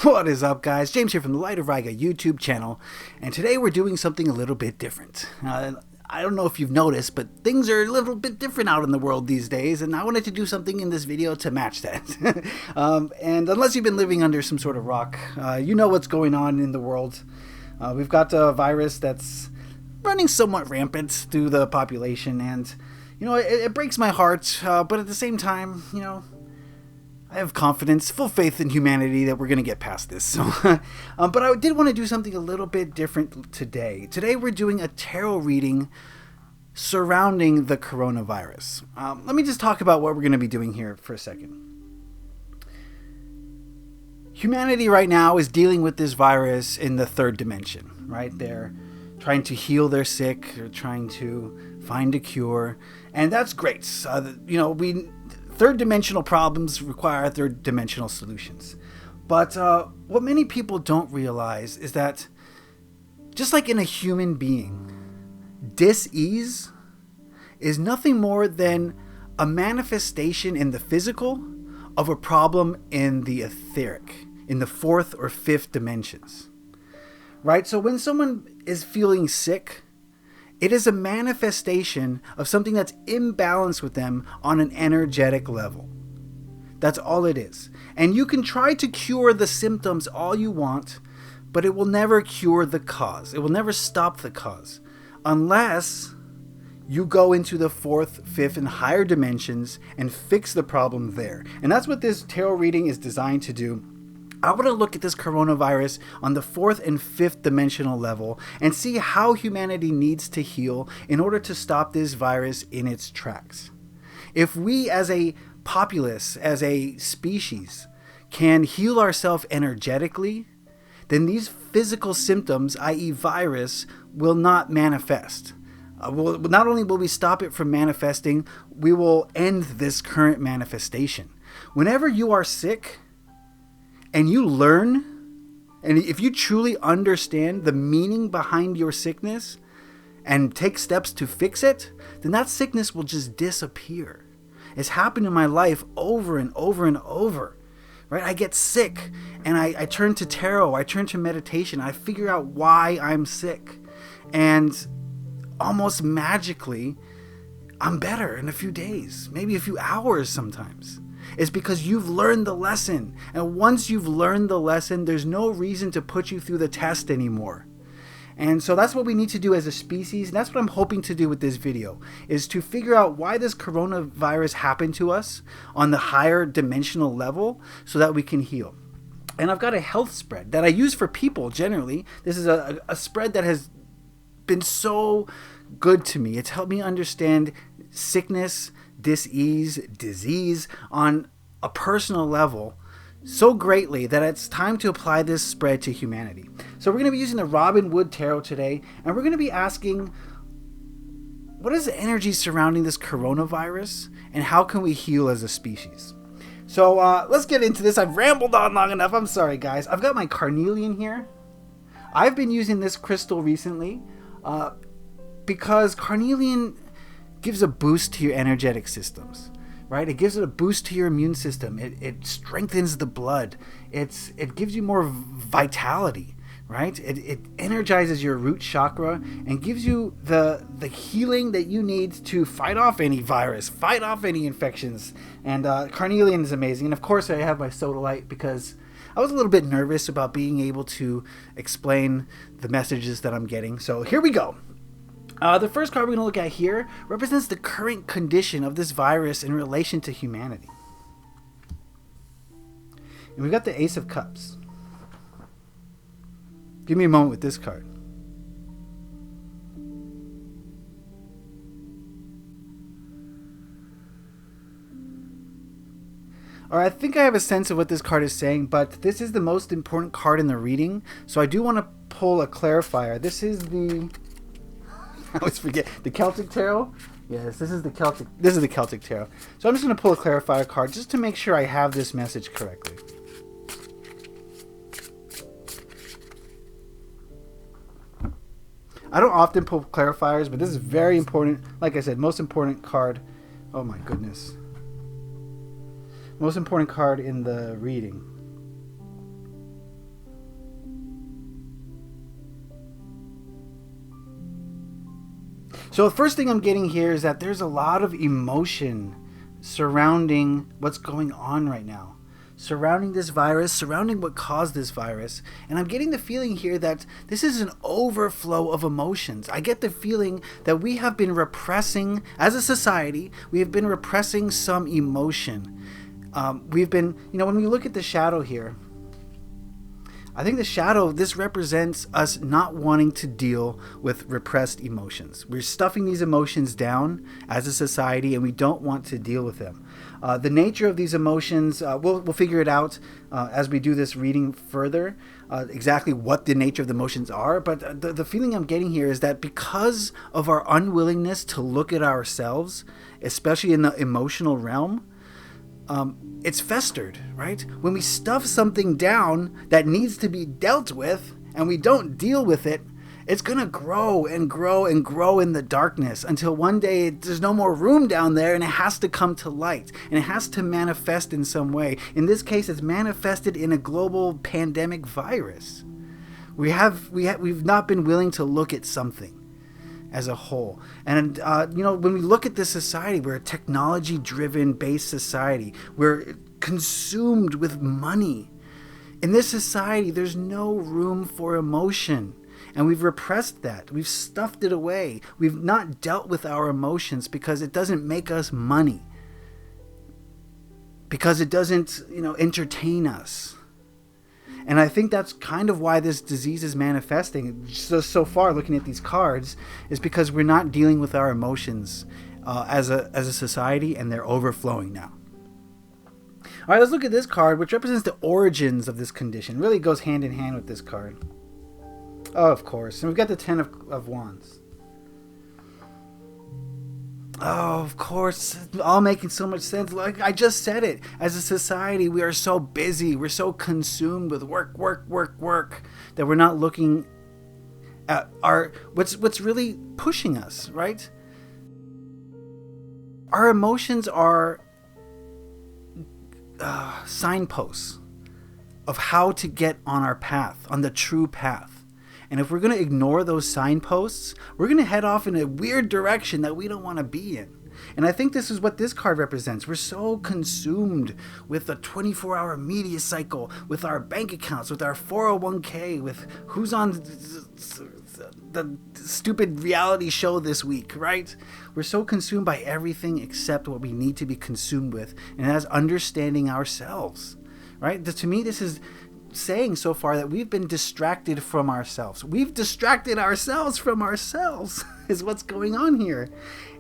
What is up, guys? James here from the Light of Riga YouTube channel, and today we're doing something a little bit different. I don't know if you've noticed, but things are a little bit different out in the world these days, and I wanted to do something in this video to match that. And unless you've been living under some sort of rock, you know what's going on in the world. We've got a virus that's running somewhat rampant through the population, and it breaks my heart, but at the same time, I have confidence, full faith in humanity that we're going to get past this. So, but I did want to do something a little bit different today. Today we're doing a tarot reading surrounding the coronavirus. Let me just talk about what we're going to be doing here for a second. Humanity right now is dealing with this virus in the third dimension, right? They're trying to heal their sick, they're trying to find a cure, and that's great. Third dimensional problems require third dimensional solutions. But what many people don't realize is that just like in a human being, dis-ease is nothing more than a manifestation in the physical of a problem in the etheric, in the fourth or fifth dimensions. Right? So when someone is feeling sick, it is a manifestation of something that's imbalanced with them on an energetic level. That's all it is. And you can try to cure the symptoms all you want, but it will never cure the cause. It will never stop the cause unless you go into the fourth, fifth, and higher dimensions and fix the problem there. And that's what this tarot reading is designed to do. I want to look at this coronavirus on the fourth and fifth dimensional level and see how humanity needs to heal in order to stop this virus in its tracks. If we as a populace, as a species, can heal ourselves energetically, then these physical symptoms, i.e. virus, will not manifest. Not only will we stop it from manifesting, we will end this current manifestation. Whenever you are sick, and you learn, and if you truly understand the meaning behind your sickness and take steps to fix it, then that sickness will just disappear. It's happened in my life over and over and over, right? I get sick and I turn to tarot, I turn to meditation, I figure out why I'm sick. And almost magically, I'm better in a few days, maybe a few hours sometimes. It's because you've learned the lesson. And once you've learned the lesson, there's no reason to put you through the test anymore. And so that's what we need to do as a species. And that's what I'm hoping to do with this video, is to figure out why this coronavirus happened to us on the higher dimensional level so that we can heal. And I've got a health spread that I use for people generally. This is a spread that has been so good to me. It's helped me understand sickness, dis-ease, disease on a personal level so greatly that it's time to apply this spread to humanity. So we're going to be using the Robin Wood Tarot today, and we're going to be asking, what is the energy surrounding this coronavirus, and how can we heal as a species? So let's get into this. I've rambled on long enough. I'm sorry, guys. I've got my carnelian here. I've been using this crystal recently because carnelian gives a boost to your energetic systems, right? It gives it a boost to your immune system. It strengthens the blood. It gives you more vitality, right? It energizes your root chakra and gives you the healing that you need to fight off any virus, fight off any infections. And carnelian is amazing. And of course I have my sodalite because I was a little bit nervous about being able to explain the messages that I'm getting. So here we go. The first card we're going to look at here represents the current condition of this virus in relation to humanity. And we've got the Ace of Cups. Give me a moment with this card. Alright, I think I have a sense of what this card is saying, but this is the most important card in the reading, so I do want to pull a clarifier. This is the... I always forget. The Celtic Tarot? Yes, this is the Celtic Tarot. So I'm just going to pull a clarifier card just to make sure I have this message correctly. I don't often pull clarifiers, but this is very important. Like I said, most important card. Oh my goodness. Most important card in the reading. So the first thing I'm getting here is that there's a lot of emotion surrounding what's going on right now, surrounding this virus, surrounding what caused this virus. And I'm getting the feeling here that this is an overflow of emotions. I get the feeling that we have been repressing, as a society, we have been repressing some emotion. We've been, when we look at the shadow here, I think the shadow, this represents us not wanting to deal with repressed emotions. We're stuffing these emotions down as a society, and we don't want to deal with them. The nature of these emotions, we'll figure it out as we do this reading further, exactly what the nature of the emotions are. But the feeling I'm getting here is that because of our unwillingness to look at ourselves, especially in the emotional realm, it's festered, right? When we stuff something down that needs to be dealt with and we don't deal with it, it's going to grow and grow and grow in the darkness until one day there's no more room down there and it has to come to light and it has to manifest in some way. In this case, it's manifested in a global pandemic virus. We've not been willing to look at something as a whole. And, when we look at this society, we're a technology-driven based society. We're consumed with money. In this society, there's no room for emotion. And we've repressed that. We've stuffed it away. We've not dealt with our emotions because it doesn't make us money. Because it doesn't, entertain us. And I think that's kind of why this disease is manifesting so far, looking at these cards, is because we're not dealing with our emotions as a society, and they're overflowing now. All right, let's look at this card, which represents the origins of this condition. Really goes hand in hand with this card. Oh, of course. And we've got the Ten of Wands. Oh, of course. All making so much sense. Like I just said it. As a society, we are so busy. We're so consumed with work, that we're not looking at what's really pushing us, right? Our emotions are signposts of how to get on our path, on the true path. And if we're going to ignore those signposts, we're going to head off in a weird direction that we don't want to be in. And I think this is what this card represents. We're so consumed with the 24-hour media cycle, with our bank accounts, with our 401k, with who's on the stupid reality show this week, right? We're so consumed by everything except what we need to be consumed with, and that's understanding ourselves, right? To me, this is saying so far that we've been distracted from ourselves. We've distracted ourselves from ourselves is what's going on here.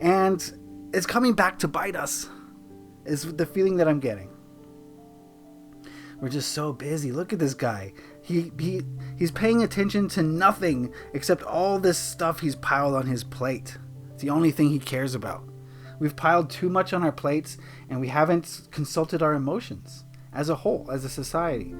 And it's coming back to bite us, is the feeling that I'm getting. We're just so busy. Look at this guy. He's paying attention to nothing except all this stuff he's piled on his plate. It's the only thing he cares about. We've piled too much on our plates, and we haven't consulted our emotions as a whole, as a society.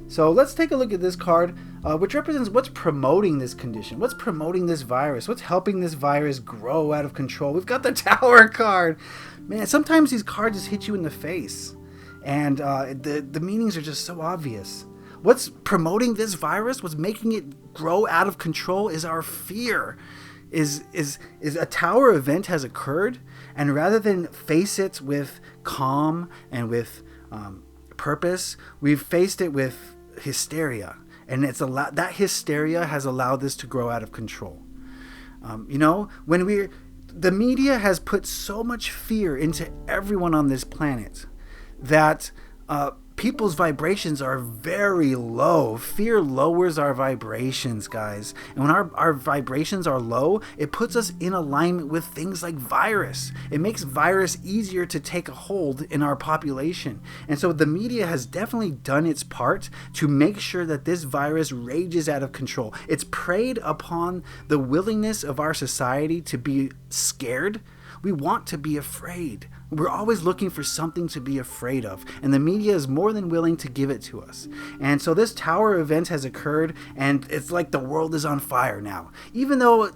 So let's take a look at this card, which represents what's promoting this condition, what's promoting this virus, what's helping this virus grow out of control. We've got the Tower card. Man, sometimes these cards just hit you in the face, and the meanings are just so obvious. What's promoting this virus, what's making it grow out of control, is our fear. Is a Tower event has occurred, and rather than face it with calm and with purpose, we've faced it with hysteria, and that hysteria has allowed this to grow out of control. The media has put so much fear into everyone on this planet that people's vibrations are very low. Fear lowers our vibrations, guys. And when our vibrations are low, it puts us in alignment with things like virus. It makes virus easier to take a hold in our population. And so the media has definitely done its part to make sure that this virus rages out of control. It's preyed upon the willingness of our society to be scared. We want to be afraid. We're always looking for something to be afraid of, and the media is more than willing to give it to us. And so this tower event has occurred, and it's like the world is on fire now. Even though,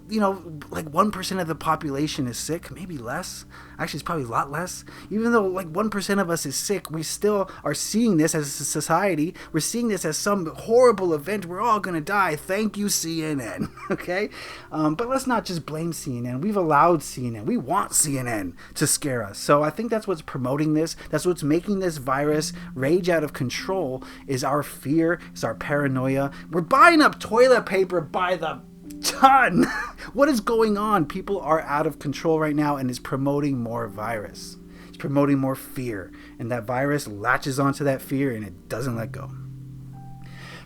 like 1% of the population is sick, maybe less. Actually, it's probably a lot less. Even though like 1% of us is sick, we still are seeing this as a society. We're seeing this as some horrible event. We're all going to die. Thank you, CNN. Okay? But let's not just blame CNN. We've allowed CNN. We want CNN to scare us. So I think that's what's promoting this. That's what's making this virus rage out of control, is our fear, is our paranoia. We're buying up toilet paper by the ton. What is going on? People are out of control right now, and it's promoting more virus. It's promoting more fear, and that virus latches onto that fear and it doesn't let go.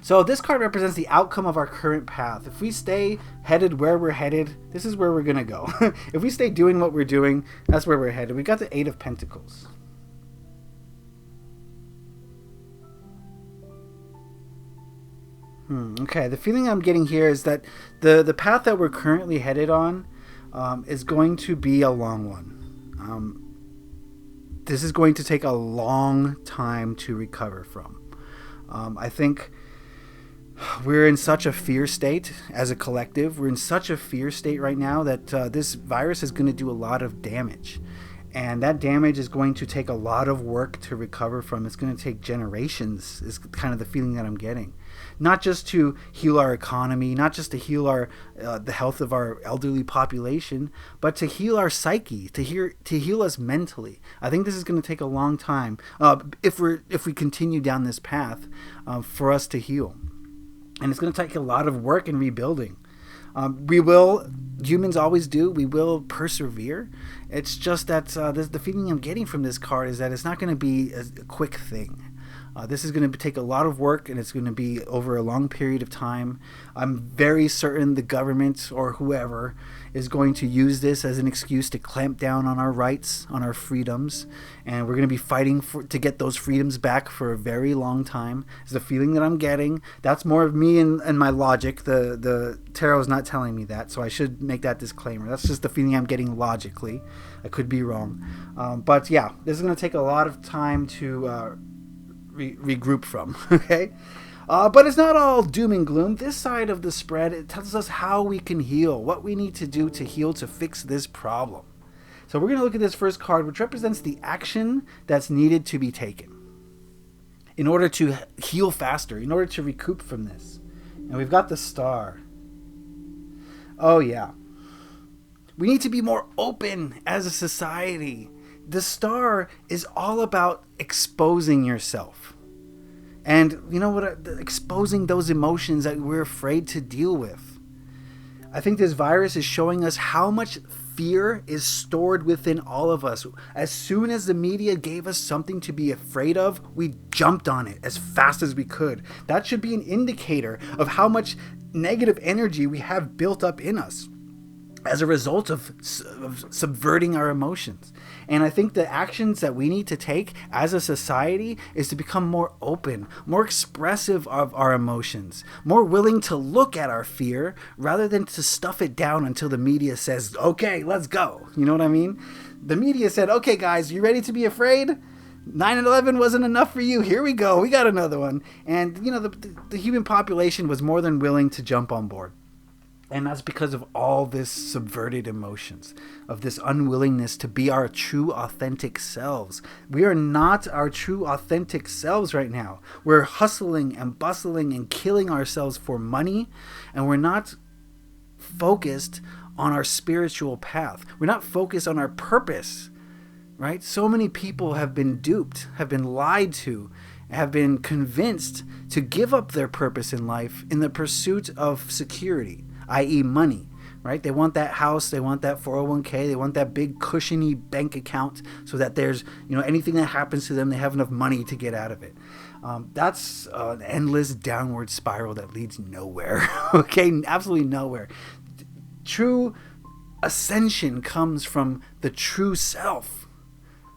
So this card represents the outcome of our current path. If we stay headed where we're headed, this is where we're going to go. If we stay doing what we're doing, that's where we're headed. We got the 8 of Pentacles. Okay, the feeling I'm getting here is that the path that we're currently headed on is going to be a long one. This is going to take a long time to recover from. I think we're in such a fear state as a collective. We're in such a fear state right now that this virus is going to do a lot of damage. And that damage is going to take a lot of work to recover from. It's going to take generations, is kind of the feeling that I'm getting. Not just to heal our economy, not just to heal the health of our elderly population, but to heal our psyche, to heal us mentally. I think this is going to take a long time if we continue down this path for us to heal. And it's going to take a lot of work and rebuilding. Humans always do, we will persevere. It's just that the feeling I'm getting from this card is that it's not going to be a quick thing. This is going to take a lot of work, and it's going to be over a long period of time. I'm very certain the government or whoever is going to use this as an excuse to clamp down on our rights, on our freedoms, and we're going to be fighting to get those freedoms back for a very long time. It's the feeling that I'm getting. That's more of me and my logic. The tarot is not telling me that, so I should make that disclaimer. That's just the feeling I'm getting logically. I could be wrong. But yeah, this is going to take a lot of time to regroup from, okay? But it's not all doom and gloom. This side of the spread, it tells us how we can heal, what we need to do to heal to fix this problem. So we're going to look at this first card, which represents the action that's needed to be taken in order to heal faster, in order to recoup from this. And we've got the Star. Oh yeah. We need to be more open as a society. The Star is all about exposing yourself. And you know what? Exposing those emotions that we're afraid to deal with. I think this virus is showing us how much fear is stored within all of us. As soon as the media gave us something to be afraid of, we jumped on it as fast as we could. That should be an indicator of how much negative energy we have built up in us as a result of subverting our emotions. And I think the actions that we need to take as a society is to become more open, more expressive of our emotions, more willing to look at our fear rather than to stuff it down until the media says, okay, let's go. You know what I mean? The media said, okay, guys, you ready to be afraid? 9/11 wasn't enough for you. Here we go. We got another one. And, the human population was more than willing to jump on board. And that's because of all this subverted emotions, of this unwillingness to be our true, authentic selves. We are not our true, authentic selves right now. We're hustling and bustling and killing ourselves for money, and we're not focused on our spiritual path. We're not focused on our purpose, right? So many people have been duped, have been lied to, have been convinced to give up their purpose in life in the pursuit of security, i.e. money, right? They want that house, they want that 401k, they want that big cushiony bank account so that there's, anything that happens to them, they have enough money to get out of it. That's an endless downward spiral that leads nowhere, okay? Absolutely nowhere. True ascension comes from the true self,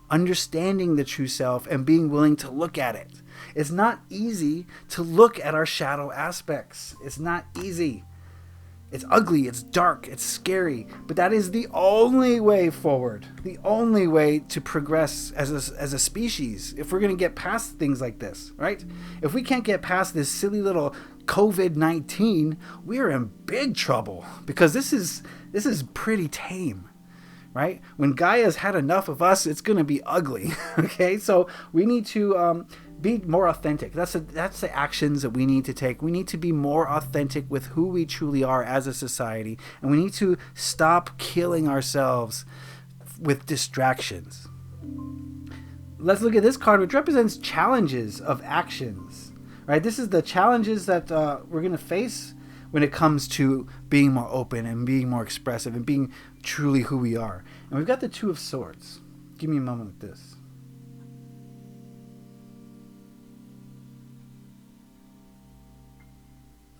understanding the true self and being willing to look at it. It's not easy to look at our shadow aspects. It's not easy. It's ugly, it's dark, it's scary, but that is the only way forward, the only way to progress as a species. If we're going to get past things like this, right? If we can't get past this silly little COVID-19, we're in big trouble, because this is pretty tame, right? When Gaia's had enough of us, it's going to be ugly. Okay, so we need to be more authentic. That's the actions that we need to take. We need to be more authentic with who we truly are as a society, and we need to stop killing ourselves with distractions. Let's look at this card, which represents challenges of actions. Right? This is the challenges that we're going to face when it comes to being more open and being more expressive and being truly who we are. And we've got the Two of Swords. Give me a moment with this.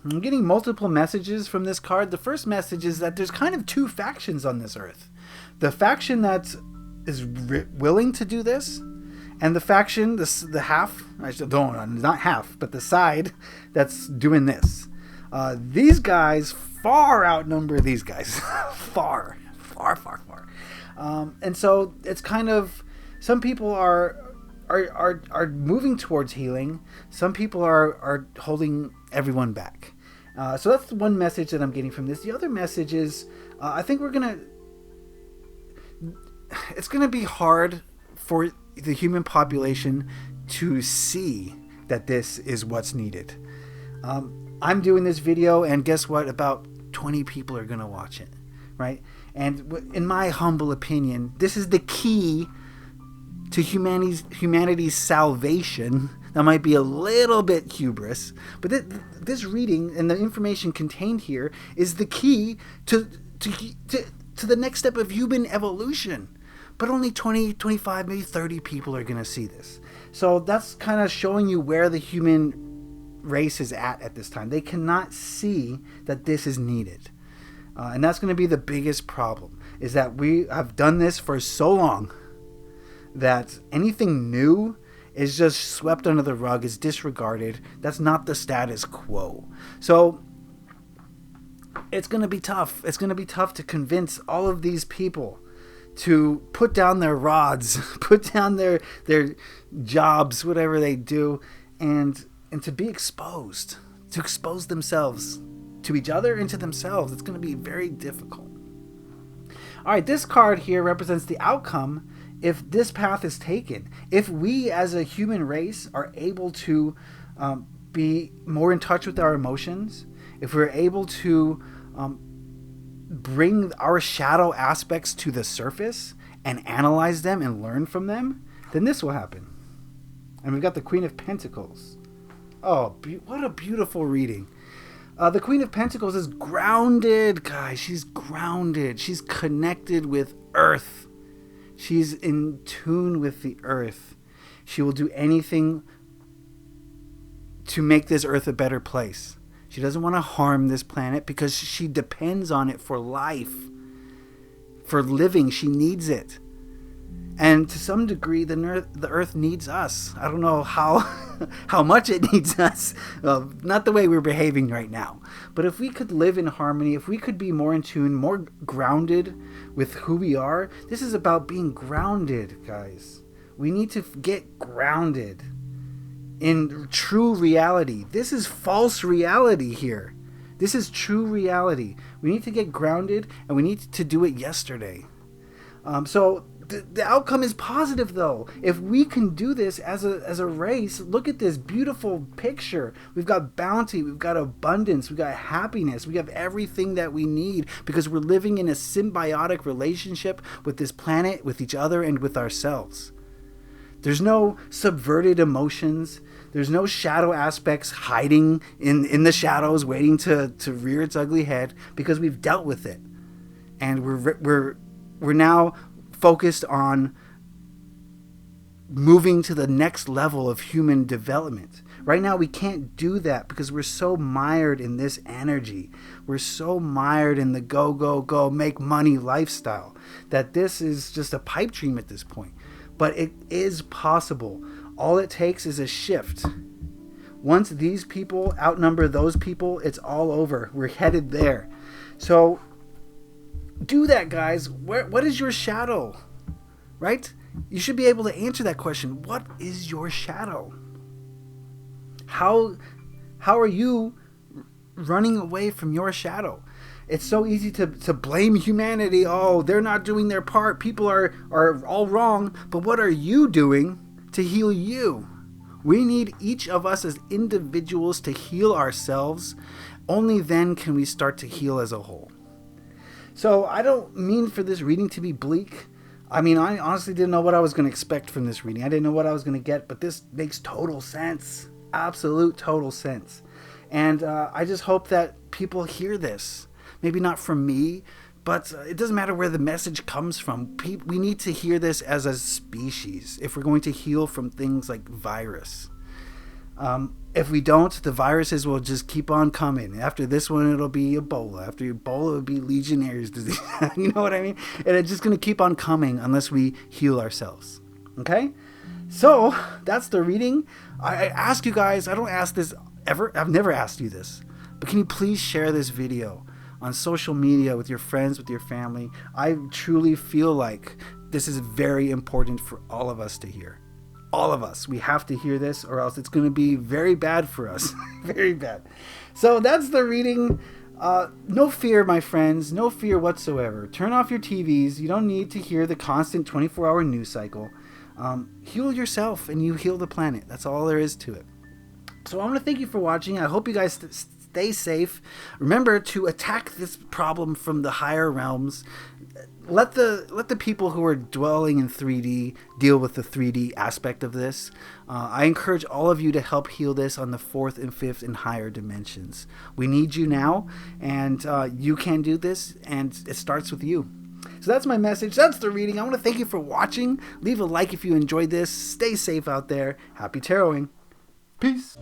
I'm getting multiple messages from this card. The first message is that there's kind of two factions on this earth. The faction that is willing to do this, and the faction, the half, not half, but the side that's doing this. These guys far outnumber these guys. far. And so it's kind of, some people are moving towards healing. Some people are holding everyone back. So that's one message that I'm getting from this. The other message is, I think it's going to be hard for the human population to see that this is what's needed. I'm doing this video, and guess what? About 20 people are going to watch it, right? And in my humble opinion, this is the key to humanity's salvation. That might be a little bit hubris, but this reading and the information contained here is the key to the next step of human evolution. But only 20, 25, maybe 30 people are going to see this. So that's kind of showing you where the human race is at this time. They cannot see that this is needed. And that's going to be the biggest problem, is that we have done this for so long that anything new is just swept under the rug, is disregarded. That's not the status quo. So it's going to be tough. It's going to be tough to convince all of these people to put down their rods, put down their jobs, whatever they do, and to be exposed, to expose themselves to each other and to themselves. It's going to be very difficult. All right, this card here represents the outcome if this path is taken. If we as a human race are able to be more in touch with our emotions, if we're able to bring our shadow aspects to the surface and analyze them and learn from them, then this will happen. And we've got the Queen of Pentacles. Oh, what a beautiful reading. The Queen of Pentacles is grounded, guys. She's grounded. She's connected with Earth. She's in tune with the Earth. She will do anything to make this Earth a better place. She doesn't want to harm this planet because she depends on it for life, for living. She needs it. And to some degree, the Earth needs us. I don't know how much it needs us. Not the way we're behaving right now. But if we could live in harmony, if we could be more in tune, more grounded with who we are. This is about being grounded, guys. We need to get grounded in true reality. This is false reality here. This is true reality. We need to get grounded, and we need to do it yesterday. So the outcome is positive, though. If we can do this as a race, look at this beautiful picture. We've got bounty, we've got abundance, we've got happiness, we have everything that we need because we're living in a symbiotic relationship with this planet, with each other, and with ourselves. There's no subverted emotions. There's no shadow aspects hiding in the shadows, waiting to rear its ugly head, because we've dealt with it, and we're now focused on moving to the next level of human development. Right now, we can't do that because we're so mired in this energy. We're so mired in the go, go, go, make money lifestyle that this is just a pipe dream at this point. But it is possible. All it takes is a shift. Once these people outnumber those people, it's all over. We're headed there. So do that, guys. What is your shadow? Right? You should be able to answer that question. What is your shadow? How are you running away from your shadow? It's so easy to blame humanity. Oh, they're not doing their part. People are all wrong. But what are you doing to heal you? We need each of us as individuals to heal ourselves. Only then can we start to heal as a whole. So I don't mean for this reading to be bleak. I mean, I honestly didn't know what I was going to expect from this reading. I didn't know what I was going to get, but this makes total sense. Absolute total sense. And I just hope that people hear this. Maybe not from me, but it doesn't matter where the message comes from. We need to hear this as a species if we're going to heal from things like virus. If we don't, the viruses will just keep on coming. After this one, it'll be Ebola. After Ebola, it'll be Legionnaire's disease. You know what I mean? And it's just going to keep on coming unless we heal ourselves. Okay? So, that's the reading. I ask you guys, I don't ask this ever. I've never asked you this. But can you please share this video on social media with your friends, with your family? I truly feel like this is very important for all of us to hear. All of us. We have to hear this or else it's going to be very bad for us. Very bad. So that's the reading. No fear, my friends. No fear whatsoever. Turn off your TVs. You don't need to hear the constant 24-hour news cycle. Heal yourself and you heal the planet. That's all there is to it. So I want to thank you for watching. I hope you guys stay safe. Remember to attack this problem from the higher realms. Let the people who are dwelling in 3D deal with the 3D aspect of this. I encourage all of you to help heal this on the 4th and 5th and higher dimensions. We need you now, and you can do this, and it starts with you. So that's my message. That's the reading. I want to thank you for watching. Leave a like if you enjoyed this. Stay safe out there. Happy taroting. Peace.